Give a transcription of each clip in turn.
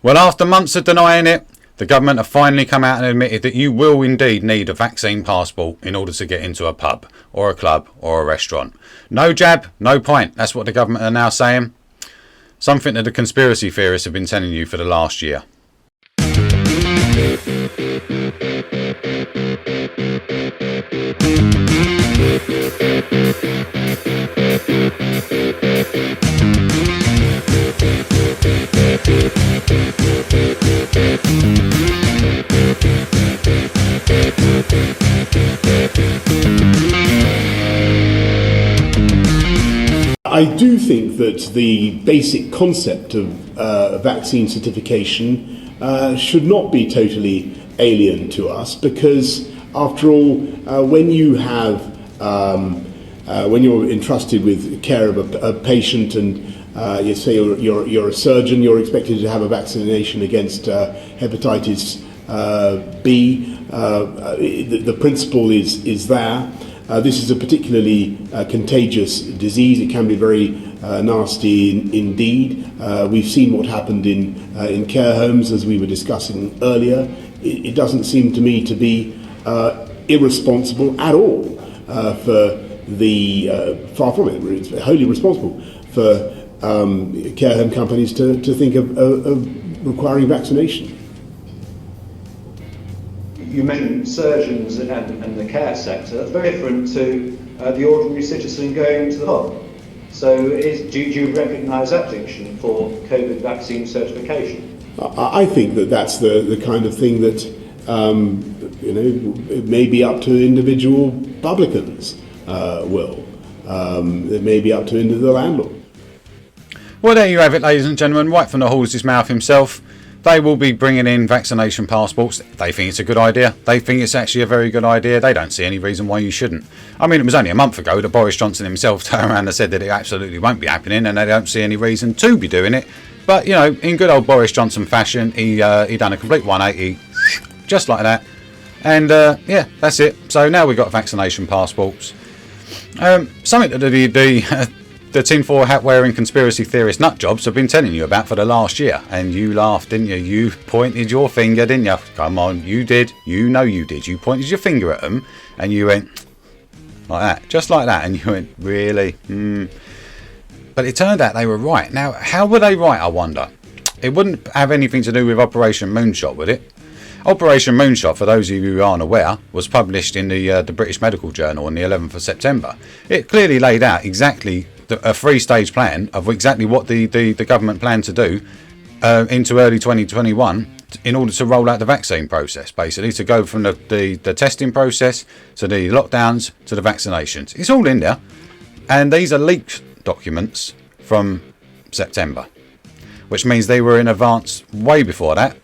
Well, after months of denying it, the government have finally come out and admitted that you will indeed need a vaccine passport in order to get into a pub or a club or a restaurant. No jab, no pint. That's what the government are now saying. Something that the conspiracy theorists have been telling you for the last year. I do think that the basic concept of vaccine certification should not be totally alien to us, because after all, when you have when you're entrusted with care of a patient, and you say you're a surgeon, you're expected to have a vaccination against hepatitis B. The principle is there. This is a particularly contagious disease. It can be very nasty indeed. We've seen what happened in care homes, as we were discussing earlier. It doesn't seem to me to be irresponsible at all for far from it. It's wholly responsible for care home companies to think of requiring vaccination. You mentioned surgeons and the care sector. That's very different to the ordinary citizen going to the pub. So do you recognise that distinction for COVID vaccine certification? I think that's the kind of thing that it may be up to individual publicans. It may be up to the landlord. Well, there you have it, ladies and gentlemen, right from the horse's mouth himself. They will be bringing in vaccination passports. They think it's a good idea. They think it's actually a very good idea. They don't see any reason why you shouldn't. I mean, it was only a month ago that Boris Johnson himself turned around and said that it absolutely won't be happening, and they don't see any reason to be doing it. But, you know, in good old Boris Johnson fashion, he done a complete 180, just like that. And, yeah, that's it. So now we've got vaccination passports. Something that the tinfoil hat wearing conspiracy theorist nut jobs have been telling you about for the last year, and you laughed, didn't you? You pointed your finger, didn't you? Come on, you did. You know you did. You pointed your finger at them and you went like that, just like that, and you went, really? But it turned out they were right. Now, how were they right, I wonder? It wouldn't have anything to do with Operation Moonshot, would it? Operation Moonshot, for those of you who aren't aware, was published in the British Medical Journal on the 11th of September. It clearly laid out exactly a three-stage plan of exactly what the government planned to do into early 2021 in order to roll out the vaccine process, basically, to go from the testing process to the lockdowns to the vaccinations. It's all in there, and these are leaked documents from September, which means they were in advance way before that.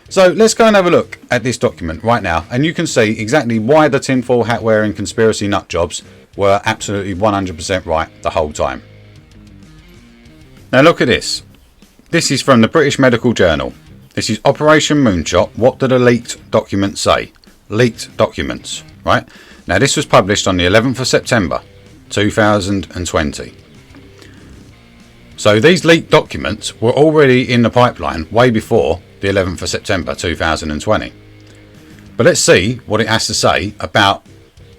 So let's go and have a look at this document right now, and you can see exactly why the tinfoil hat wearing conspiracy nut jobs were absolutely 100% right the whole time. Now look at this. This is from the British Medical Journal. This is Operation Moonshot. What do the leaked documents say? Leaked documents, right? Now this was published on the 11th of September 2020. So these leaked documents were already in the pipeline way before the 11th of September 2020. But let's see what it has to say about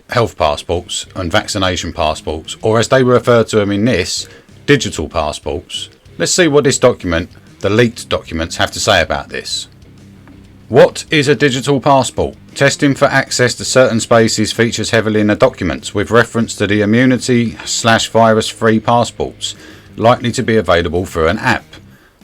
health passports and vaccination passports, or as they refer to them in this, digital passports. Let's see what this document, the leaked documents, have to say about this. What is a digital passport? Testing for access to certain spaces features heavily in the documents, with reference to the immunity/virus-free passports likely to be available through an app.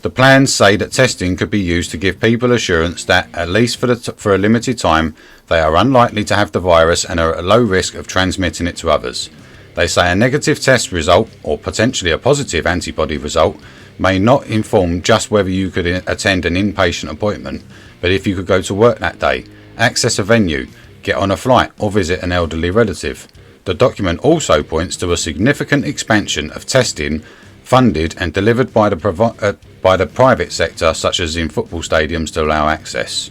The plans say that testing could be used to give people assurance that, at least for a limited time, they are unlikely to have the virus and are at a low risk of transmitting it to others. They say a negative test result, or potentially a positive antibody result, may not inform just whether you could attend an inpatient appointment, but if you could go to work that day, access a venue, get on a flight, or visit an elderly relative. The document also points to a significant expansion of testing funded and delivered by the private sector, such as in football stadiums, to allow access.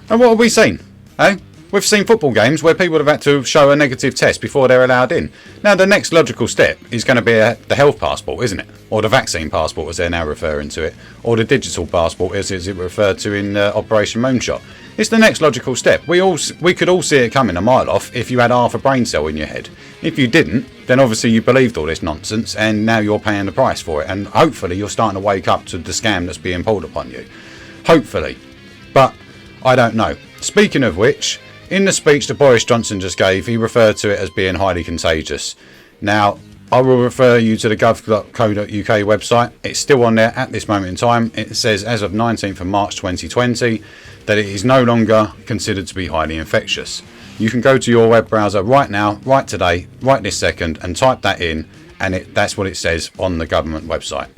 And what have we seen? Eh? We've seen football games where people have had to show a negative test before they're allowed in. Now, the next logical step is going to be the health passport, isn't it? Or the vaccine passport, as they're now referring to it. Or the digital passport, as it referred to in Operation Moonshot. It's the next logical step. We could all see it coming a mile off if you had half a brain cell in your head. If you didn't, then obviously you believed all this nonsense, and now you're paying the price for it. And hopefully you're starting to wake up to the scam that's being pulled upon you. Hopefully. But I don't know. Speaking of which, in the speech that Boris Johnson just gave, he referred to it as being highly contagious. Now, I will refer you to the gov.co.uk website. It's still on there at this moment in time. It says as of 19th of March 2020 that it is no longer considered to be highly infectious. You can go to your web browser right now, right today, right this second, and type that in, and that's what it says on the government website.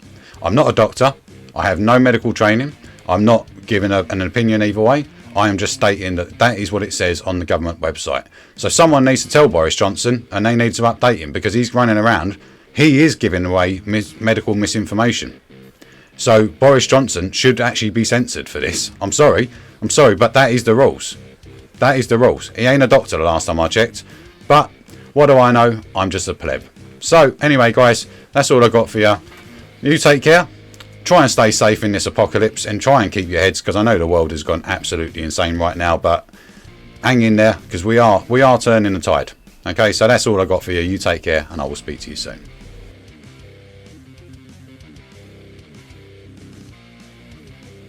I'm not a doctor. I have no medical training. I'm not giving an opinion either way. I am just stating that is what it says on the government website. So someone needs to tell Boris Johnson, and they need to update him, because he's running around. He is giving away medical misinformation. So Boris Johnson should actually be censored for this. I'm sorry, but that is the rules. That is the rules. He ain't a doctor the last time I checked. But what do I know? I'm just a pleb. So anyway, guys, that's all I got for you. You take care. Try and stay safe in this apocalypse, and try and keep your heads, because I know the world has gone absolutely insane right now, but hang in there, because we are turning the tide. Okay, so that's all I got for you. You take care, and I will speak to you soon.